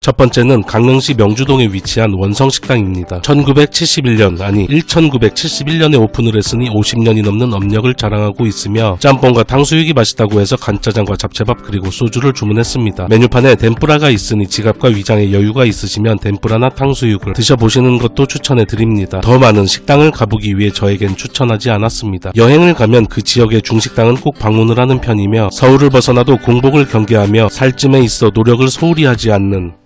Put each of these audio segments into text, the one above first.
첫 번째는 강릉시 명주동에 위치한 원성식당입니다. 1971년에 오픈을 했으니 50년이 넘는 업력을 자랑하고 있으며 짬뽕과 탕수육이 맛있다고 해서 간짜장과 잡채밥 그리고 소주를 주문했습니다. 메뉴판에 덴뿌라가 있으니 지갑과 위장에 여유가 있으시면 덴뿌라나 탕수육을 드셔보시는 것도 추천해드립니다. 더 많은 식당을 가보기 위해 저에겐 추천하지 않았습니다. 여행을 가면 그 지역의 중식당은 꼭 방문을 하는 편이며 서울을 벗어나도 공복을 경계하며 살찜에 있어 노력을 소홀히 하지 않는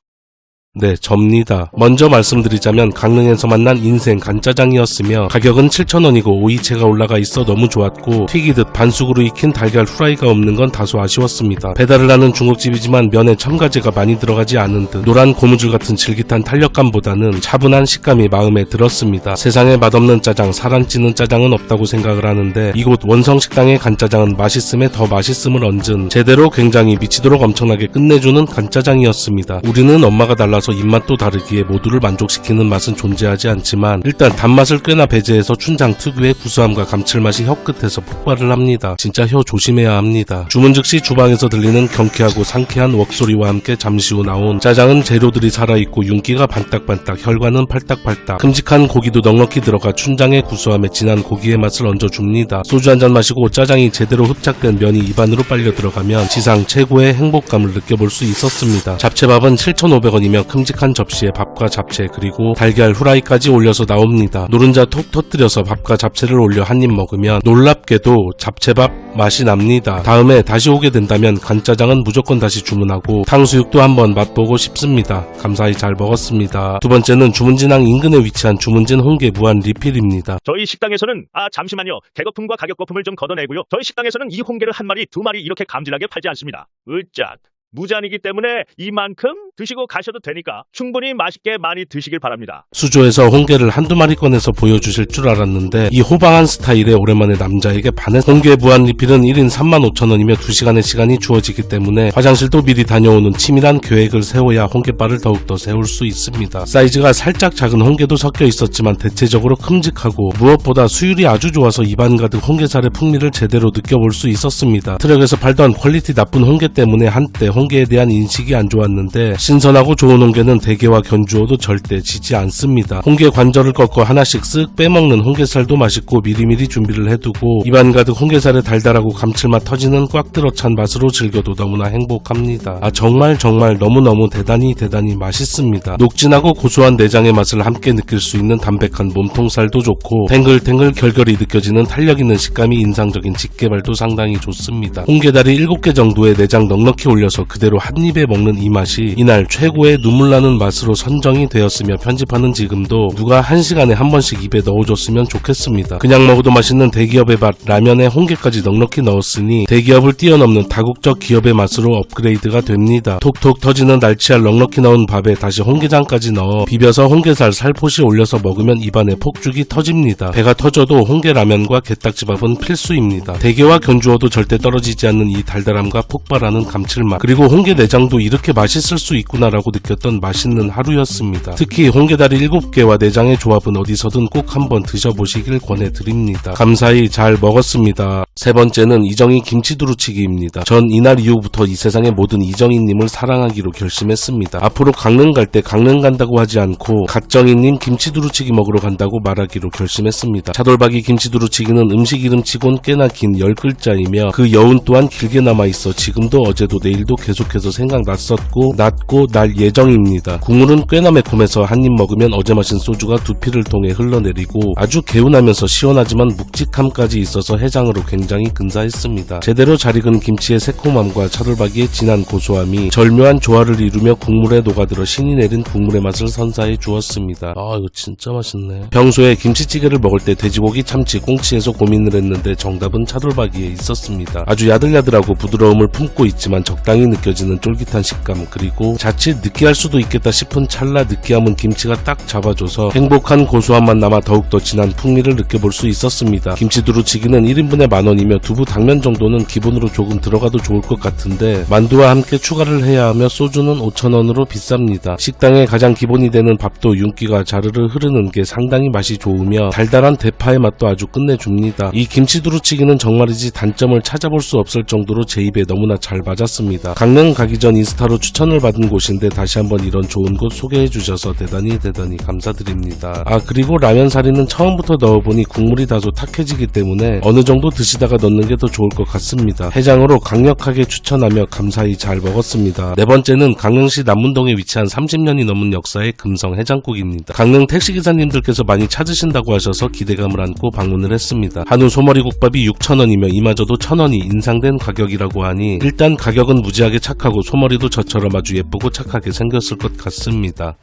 접니다. 먼저 말씀드리자면 강릉에서 만난 인생 간짜장이었으며 가격은 7,000원이고 오이채가 올라가 있어 너무 좋았고 튀기듯 반숙으로 익힌 달걀 후라이가 없는 건 다소 아쉬웠습니다. 배달을 하는 중국집이지만 면에 첨가제가 많이 들어가지 않은 듯 노란 고무줄 같은 질깃한 탄력감보다는 차분한 식감이 마음에 들었습니다. 세상에 맛없는 짜장, 살안 찌는 짜장은 없다고 생각을 하는데 이곳 원성식당의 간짜장은 맛있음에 더 맛있음을 얹은 제대로 굉장히 미치도록 엄청나게 끝내주는 간짜장이었습니다. 우리는 엄마가 달라서 입맛도 다르기에 모두를 만족시키는 맛은 존재하지 않지만 일단 단맛을 꽤나 배제해서 춘장 특유의 구수함과 감칠맛이 혀끝에서 폭발을 합니다. 진짜 혀 조심해야 합니다. 주문 즉시 주방에서 들리는 경쾌하고 상쾌한 웍소리와 함께 잠시 후 나온 짜장은 재료들이 살아있고 윤기가 반딱반딱, 혈관은 팔딱팔딱, 큼직한 고기도 넉넉히 들어가 춘장의 구수함에 진한 고기의 맛을 얹어줍니다. 소주 한잔 마시고 짜장이 제대로 흡착된 면이 입안으로 빨려 들어가면 지상 최고의 행복감을 느껴볼 수 있었습니다. 잡채밥은 7,500원이며 큼직한 접시에 밥과 잡채 그리고 달걀 후라이까지 올려서 나옵니다. 노른자 톡 터뜨려서 밥과 잡채를 올려 한 입 먹으면 놀랍게도 잡채밥 맛이 납니다. 다음에 다시 오게 된다면 간짜장은 무조건 다시 주문하고 탕수육도 한번 맛보고 싶습니다. 감사히 잘 먹었습니다. 두 번째는 주문진항 인근에 위치한 주문진 홍게 무한 리필입니다. 저희 식당에서는 잠시만요. 개거품과 가격 거품을 좀 걷어내고요. 저희 식당에서는 이 홍게를 한 마리, 두 마리 이렇게 감질나게 팔지 않습니다. 으짝. 무제한이기 때문에 이만큼 드시고 가셔도 되니까 충분히 맛있게 많이 드시길 바랍니다. 수조에서 홍게를 한두 마리 꺼내서 보여주실 줄 알았는데 이 호방한 스타일에 오랜만에 남자에게 반해 홍게 무한 리필은 1인 35,000원이며 2시간의 시간이 주어지기 때문에 화장실도 미리 다녀오는 치밀한 계획을 세워야 홍게바를 더욱더 세울 수 있습니다. 사이즈가 살짝 작은 홍게도 섞여 있었지만 대체적으로 큼직하고 무엇보다 수율이 아주 좋아서 입안 가득 홍게살의 풍미를 제대로 느껴볼 수 있었습니다. 트럭에서 팔던 퀄리티 나쁜 홍게 때문에 한때 홍게에 대한 인식이 안 좋았는데 신선하고 좋은 홍게는 대게와 견주어도 절대 지지 않습니다. 홍게 관절을 꺾어 하나씩 쓱 빼먹는 홍게살도 맛있고 미리미리 준비를 해두고 입안 가득 홍게살의 달달하고 감칠맛 터지는 꽉 들어 찬 맛으로 즐겨도 너무나 행복합니다. 정말 너무너무 대단히 맛있습니다. 녹진하고 고소한 내장의 맛을 함께 느낄 수 있는 담백한 몸통살도 좋고 탱글탱글 결결이 느껴지는 탄력 있는 식감이 인상적인 집게발도 상당히 좋습니다. 홍게다리 7개 정도의 내장 넉넉히 올려서 그대로 한 입에 먹는 이 맛이 이날 최고의 눈물나는 맛으로 선정이 되었으며 편집하는 지금도 누가 1시간에 한 번씩 입에 넣어줬으면 좋겠습니다. 그냥 먹어도 맛있는 대기업의 맛 라면에 홍게까지 넉넉히 넣었으니 대기업을 뛰어넘는 다국적 기업의 맛으로 업그레이드가 됩니다. 톡톡 터지는 날치알 넉넉히 넣은 밥에 다시 홍게장까지 넣어 비벼서 홍게살 살포시 올려서 먹으면 입안에 폭죽이 터집니다. 배가 터져도 홍게라면과 게딱지밥은 필수입니다. 대게와 견주어도 절대 떨어지지 않는 이 달달함과 폭발하는 감칠맛 그리고 홍게 내장도 이렇게 맛있을 수 있구나라고 느꼈던 맛있는 하루였습니다. 특히 홍게다리 7개와 내장의 조합은 어디서든 꼭 한번 드셔보시길 권해드립니다. 감사히 잘 먹었습니다. 세 번째는 이정희 김치두루치기입니다. 전 이날 이후부터 이 세상의 모든 이정희님을 사랑하기로 결심했습니다. 앞으로 강릉 갈 때 강릉 간다고 하지 않고 갓정희님 김치두루치기 먹으러 간다고 말하기로 결심했습니다. 차돌박이 김치두루치기는 음식 이름치곤 꽤나 긴 10글자이며 그 여운 또한 길게 남아있어 지금도 어제도 내일도 계속해서 생각났었고 났고 날 예정입니다. 국물은 꽤나 매콤해서 한 입 먹으면 어제 마신 소주가 두피를 통해 흘러내리고 아주 개운하면서 시원하지만 묵직함까지 있어서 해장으로 굉장히 근사했습니다. 제대로 잘 익은 김치의 새콤함과 차돌박이의 진한 고소함이 절묘한 조화를 이루며 국물에 녹아들어 신이 내린 국물의 맛을 선사해 주었습니다. 이거 진짜 맛있네. 평소에 김치찌개를 먹을 때 돼지고기, 참치, 꽁치에서 고민을 했는데 정답은 차돌박이에 있었습니다. 아주 야들야들하고 부드러움을 품고 있지만 적당히 느껴지는 쫄깃한 식감 그리고 자칫 느끼할 수도 있겠다 싶은 찰나 느끼함은 김치가 딱 잡아줘서 행복한 고소함만 남아 더욱더 진한 풍미를 느껴볼 수 있었습니다. 김치 두루치기는 1인분에 10,000원이며 두부 당면 정도는 기본으로 조금 들어가도 좋을 것 같은데 만두와 함께 추가를 해야 하며 소주는 5,000원으로 비쌉니다. 식당에 가장 기본이 되는 밥도 윤기가 자르르 흐르는 게 상당히 맛이 좋으며 달달한 대파의 맛도 아주 끝내줍니다. 이 김치 두루치기는 정말이지 단점을 찾아볼 수 없을 정도로 제 입에 너무나 잘 맞았습니다. 강릉 가기 전 인스타로 추천을 받은 곳인데 다시 한번 이런 좋은 곳 소개해 주셔서 대단히 감사드립니다. 그리고 라면사리는 처음부터 넣어보니 국물이 다소 탁해지기 때문에 어느 정도 드시다가 넣는 게 더 좋을 것 같습니다. 해장으로 강력하게 추천하며 감사히 잘 먹었습니다. 네 번째는 강릉시 남문동에 위치한 30년이 넘은 역사의 금성 해장국입니다. 강릉 택시기사님들께서 많이 찾으신다고 하셔서 기대감을 안고 방문을 했습니다. 한우 소머리국밥이 6,000원이며 이마저도 1,000원이 인상된 가격이라고 하니 일단 가격은 무지하게 착하고 소머리도 저처럼 아주 예쁘고 착하게 생겼을 것 같습니다.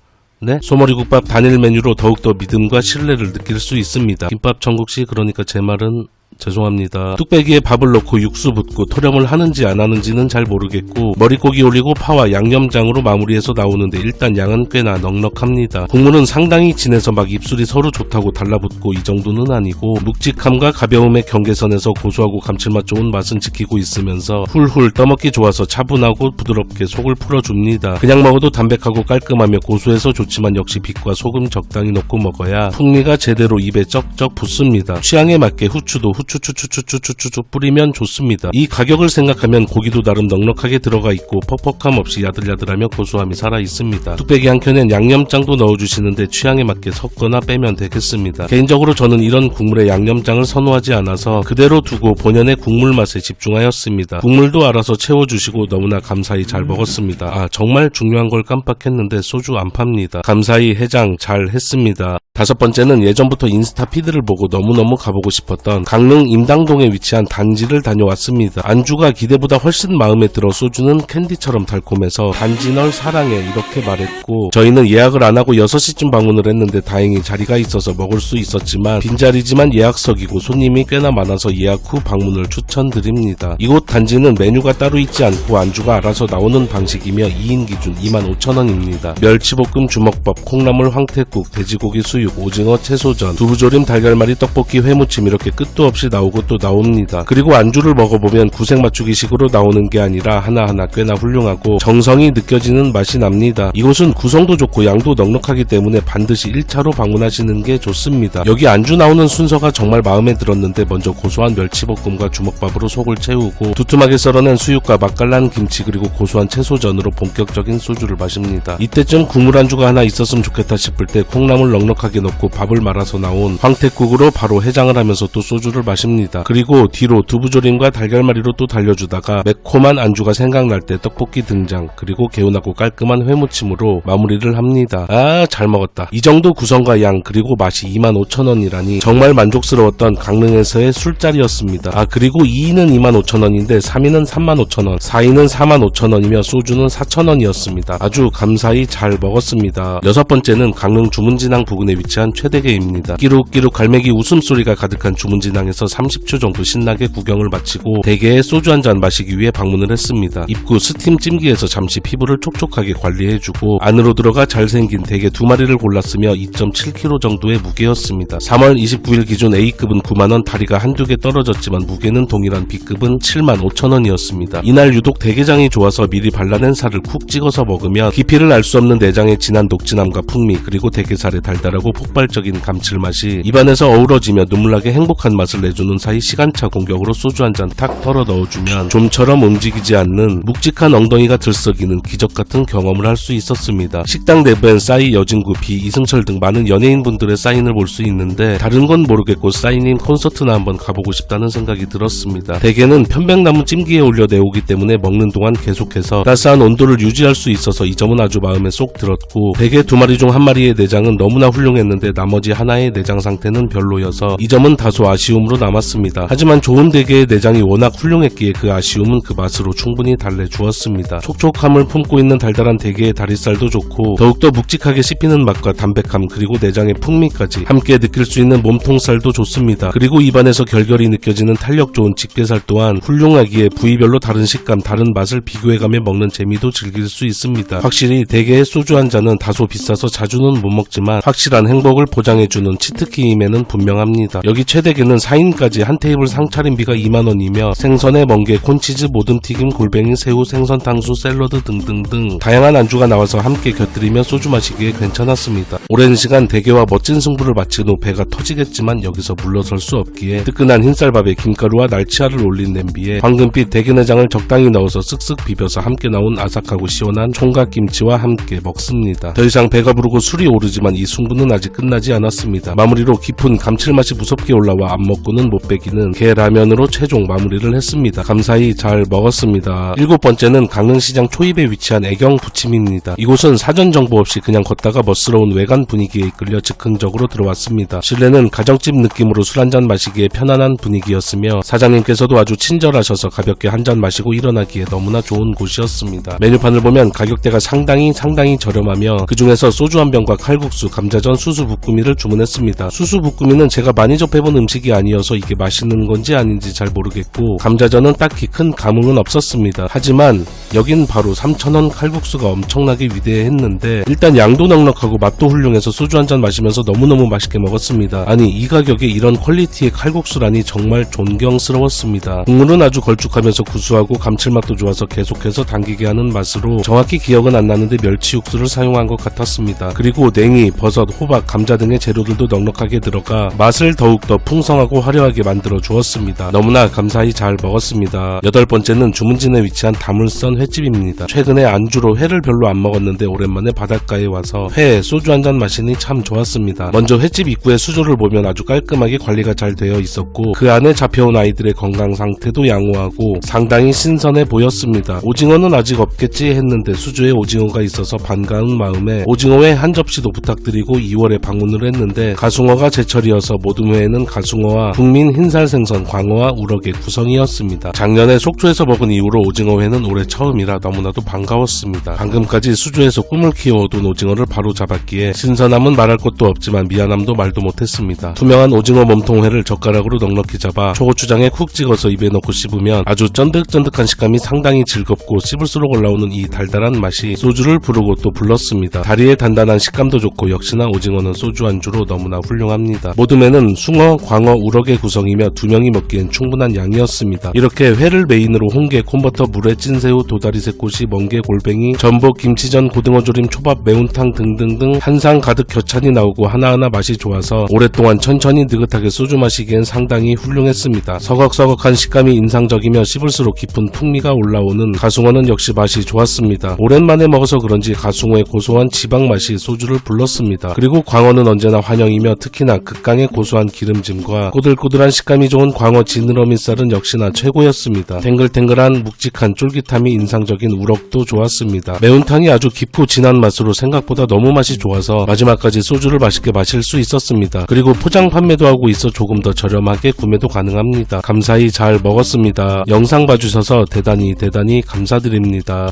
네, 소머리국밥 단일 메뉴로 더욱더 믿음과 신뢰를 느낄 수 있습니다. 김밥 천국씨, 그러니까 제 말은 죄송합니다. 뚝배기에 밥을 넣고 육수 붓고 토렴을 하는지 안 하는지는 잘 모르겠고 머릿고기 올리고 파와 양념장으로 마무리해서 나오는데 일단 양은 꽤나 넉넉합니다. 국물은 상당히 진해서 막 입술이 서로 좋다고 달라붙고 이 정도는 아니고 묵직함과 가벼움의 경계선에서 고소하고 감칠맛 좋은 맛은 지키고 있으면서 훌훌 떠먹기 좋아서 차분하고 부드럽게 속을 풀어줍니다. 그냥 먹어도 담백하고 깔끔하며 고소해서 좋지만 역시 빛과 소금 적당히 넣고 먹어야 풍미가 제대로 입에 쩍쩍 붙습니다. 취향에 맞게 후추도 후추추추추추추추 뿌리면 좋습니다. 이 가격을 생각하면 고기도 나름 넉넉하게 들어가 있고 퍽퍽함 없이 야들야들하며 고소함이 살아있습니다. 뚝배기 한 켠엔 양념장도 넣어주시는데 취향에 맞게 섞거나 빼면 되겠습니다. 개인적으로 저는 이런 국물에 양념장을 선호하지 않아서 그대로 두고 본연의 국물 맛에 집중하였습니다. 국물도 알아서 채워주시고 너무나 감사히 잘 먹었습니다. 정말 중요한 걸 깜빡했는데 소주 안 팝니다. 감사히 해장 잘 했습니다. 다섯 번째는 예전부터 인스타 피드를 보고 너무너무 가보고 싶었던 강릉 임당동에 위치한 단지를 다녀왔습니다. 안주가 기대보다 훨씬 마음에 들어 소주는 캔디처럼 달콤해서 단지 널 사랑해 이렇게 말했고 저희는 예약을 안 하고 6시쯤 방문을 했는데 다행히 자리가 있어서 먹을 수 있었지만 빈자리지만 예약석이고 손님이 꽤나 많아서 예약 후 방문을 추천드립니다. 이곳 단지는 메뉴가 따로 있지 않고 안주가 알아서 나오는 방식이며 2인 기준 25,000원입니다. 멸치볶음, 주먹밥, 콩나물, 황태국, 돼지고기 수육, 오징어, 채소전, 두부조림, 달걀말이, 떡볶이, 회무침 이렇게 끝도 없이 나오고 또 나옵니다. 그리고 안주를 먹어보면 구색 맞추기식으로 나오는 게 아니라 하나하나 꽤나 훌륭하고 정성이 느껴지는 맛이 납니다. 이곳은 구성도 좋고 양도 넉넉하기 때문에 반드시 1차로 방문하시는 게 좋습니다. 여기 안주 나오는 순서가 정말 마음에 들었는데 먼저 고소한 멸치볶음과 주먹밥으로 속을 채우고 두툼하게 썰어낸 수육과 맛깔난 김치 그리고 고소한 채소전으로 본격적인 소주를 마십니다. 이때쯤 국물 안주가 하나 있었으면 좋겠다 싶을 때 콩나물 넉넉하게 넣고 밥을 말아서 나온 황태국으로 바로 해장을 하면서 또 소주를 마십니다. 그리고 뒤로 두부조림과 달걀말이로 또 달려주다가 매콤한 안주가 생각날 때 떡볶이 등장 그리고 개운하고 깔끔한 회무침으로 마무리를 합니다. 잘 먹었다. 이 정도 구성과 양 그리고 맛이 25,000원이라니 정말 만족스러웠던 강릉에서의 술자리였습니다. 그리고 2인은 25,000원인데 3인은 35,000원 4인은 45,000원이며 소주는 4,000원이었습니다. 아주 감사히 잘 먹었습니다. 여섯 번째는 강릉 주문진항 부근에 위치한 최대게입니다. 끼룩끼룩 갈매기 웃음소리가 가득한 주문진항에서 30초 정도 신나게 구경을 마치고 대게에 소주 한잔 마시기 위해 방문을 했습니다. 입구 스팀 찜기에서 잠시 피부를 촉촉하게 관리해주고 안으로 들어가 잘생긴 대게 2마리를 골랐으며 2.7kg 정도의 무게였습니다. 3월 29일 기준 A급은 9만원, 다리가 한두 개 떨어졌지만 무게는 동일한 B급은 75,000원이었습니다. 이날 유독 대게장이 좋아서 미리 발라낸 살을 쿡 찍어서 먹으면 깊이를 알 수 없는 내장의 진한 녹진함과 풍미 그리고 대게살의 달달하고 폭발적인 감칠맛이 입안에서 어우러지며 눈물나게 행복한 맛을 내주는 사이 시간차 공격으로 소주 한 잔 탁 털어 넣어주면 좀처럼 움직이지 않는 묵직한 엉덩이가 들썩이는 기적같은 경험을 할 수 있었습니다. 식당 내부엔 싸이, 여진구, 비, 이승철 등 많은 연예인분들의 사인을 볼 수 있는데 다른 건 모르겠고 싸이님 콘서트나 한번 가보고 싶다는 생각이 들었습니다. 대게는 편백나무 찜기에 올려 내오기 때문에 먹는 동안 계속해서 따스한 온도를 유지할 수 있어서 이 점은 아주 마음에 쏙 들었고 대게 2마리 중 1마리의 내장은 너무나 훌륭했는데 나머지 하나의 내장 상태는 별로여서 이 점은 다소 아쉬움으로 남았습니다. 하지만 좋은 대게의 내장이 워낙 훌륭했기에 그 아쉬움은 그 맛으로 충분히 달래주었습니다. 촉촉함을 품고 있는 달달한 대게의 다리살도 좋고 더욱더 묵직하게 씹히는 맛과 담백함 그리고 내장의 풍미까지 함께 느낄 수 있는 몸통살도 좋습니다. 그리고 입안에서 결결이 느껴지는 탄력 좋은 집게살 또한 훌륭하기에 부위별로 다른 식감, 다른 맛을 비교해가며 먹는 재미도 즐길 수 있습니다. 확실히 대게의 소주 한 잔은 다소 비싸서 자주는 못 먹지만 확실한 행복을 보장해주는 치트키임에는 분명합니다. 여기 최대게는 4인 메인까지 한 테이블 상차림비가 2만원이며 생선에 멍게, 콘치즈, 모듬튀김, 골뱅이, 새우, 생선, 탕수, 샐러드 등등등 다양한 안주가 나와서 함께 곁들이며 소주 마시기에 괜찮았습니다. 오랜 시간 대게와 멋진 승부를 마친 후 배가 터지겠지만 여기서 물러설 수 없기에 뜨끈한 흰쌀밥에 김가루와 날치알을 올린 냄비에 황금빛 대게내장을 적당히 넣어서 쓱쓱 비벼서 함께 나온 아삭하고 시원한 총각김치와 함께 먹습니다. 더 이상 배가 부르고 술이 오르지만 이 승부는 아직 끝나지 않았습니다. 마무리로 깊은 감칠맛이 무섭게 올라와 안 먹고는 못 빼기는 게라면으로 최종 마무리를 했습니다. 감사히 잘 먹었습니다. 7번째는 강릉시장 초입에 위치한 애경 부침입니다. 이곳은 사전 정보 없이 그냥 걷다가 멋스러운 외관 분위기에 이끌려 즉흥적으로 들어왔습니다. 실내는 가정집 느낌으로 술 한잔 마시기에 편안한 분위기였으며 사장님께서도 아주 친절하셔서 가볍게 한잔 마시고 일어나기에 너무나 좋은 곳이었습니다. 메뉴판을 보면 가격대가 상당히 저렴하며 그 중에서 소주 한 병과 칼국수, 감자전, 수수부꾸미를 주문했습니다. 수수부꾸미는 제가 많이 접해본 음식이 아니어서 이게 맛있는 건지 아닌지 잘 모르겠고 감자전은 딱히 큰 감흥은 없었습니다. 하지만 여긴 바로 3,000원 칼국수가 엄청나게 위대했는데 일단 양도 넉넉하고 맛도 훌륭해서 소주 한잔 마시면서 너무너무 맛있게 먹었습니다. 아니 이 가격에 이런 퀄리티의 칼국수라니 정말 존경스러웠습니다. 국물은 아주 걸쭉하면서 구수하고 감칠맛도 좋아서 계속해서 당기게 하는 맛으로 정확히 기억은 안 나는데 멸치 육수를 사용한 것 같았습니다. 그리고 냉이, 버섯, 호박, 감자 등의 재료들도 넉넉하게 들어가 맛을 더욱더 풍성하고 화려하게 만들어 주었습니다. 너무나 감사히 잘 먹었습니다. 8번째는 주문진에 위치한 다물선 횟집입니다. 최근에 안주로 회를 별로 안 먹었는데 오랜만에 바닷가에 와서 회, 소주 한잔 마시니 참 좋았습니다. 먼저 횟집 입구의 수조를 보면 아주 깔끔하게 관리가 잘 되어 있었고 그 안에 잡혀온 아이들의 건강 상태도 양호하고 상당히 신선해 보였습니다. 오징어는 아직 없겠지 했는데 수조에 오징어가 있어서 반가운 마음에 오징어회 한 접시도 부탁드리고 2월에 방문을 했는데 가숭어가 제철이어서 모든 회에는 가숭어와 국민 흰살 생선, 광어와 우럭의 구성이었습니다. 작년에 속초에서 먹은 이후로 오징어회는 올해 처음이라 너무나도 반가웠습니다. 방금까지 수조에서 꿈을 키워둔 오징어를 바로 잡았기에 신선함은 말할 것도 없지만 미안함도 말도 못했습니다. 투명한 오징어 몸통회를 젓가락으로 넉넉히 잡아 초고추장에 쿡 찍어서 입에 넣고 씹으면 아주 쫀득쫀득한 식감이 상당히 즐겁고 씹을수록 올라오는 이 달달한 맛이 소주를 부르고 또 불렀습니다. 다리의 단단한 식감도 좋고 역시나 오징어는 소주 안주로 너무나 훌륭합니다. 모듬에는 숭어, 광어, 우럭의 구성이며 2명이 먹기엔 충분한 양이었습니다. 이렇게 회를 메인으로 홍게, 콘버터, 물회, 찐새우, 도다리, 새꼬시, 멍게, 골뱅이, 전복, 김치전, 고등어조림, 초밥, 매운탕 등등등 한 상 가득 겨찬이 나오고 하나하나 맛이 좋아서 오랫동안 천천히 느긋하게 소주 마시기엔 상당히 훌륭했습니다. 서걱서걱한 식감이 인상적이며 씹을수록 깊은 풍미가 올라오는 가숭어는 역시 맛이 좋았습니다. 오랜만에 먹어서 그런지 가숭어의 고소한 지방 맛이 소주를 불렀습니다. 그리고 광어는 언제나 환영이며 특히나 극강의 고소한 기름짐과 꼬들꼬들한 식감이 좋은 광어 지느러미살은 역시나 최고였습니다. 탱글탱글한 묵직한 쫄깃함이 인상적인 우럭도 좋았습니다. 매운탕이 아주 깊고 진한 맛으로 생각보다 너무 맛이 좋아서 마지막까지 소주를 맛있게 마실 수 있었습니다. 그리고 포장 판매도 하고 있어 조금 더 저렴하게 구매도 가능합니다. 감사히 잘 먹었습니다. 영상 봐주셔서 대단히 감사드립니다.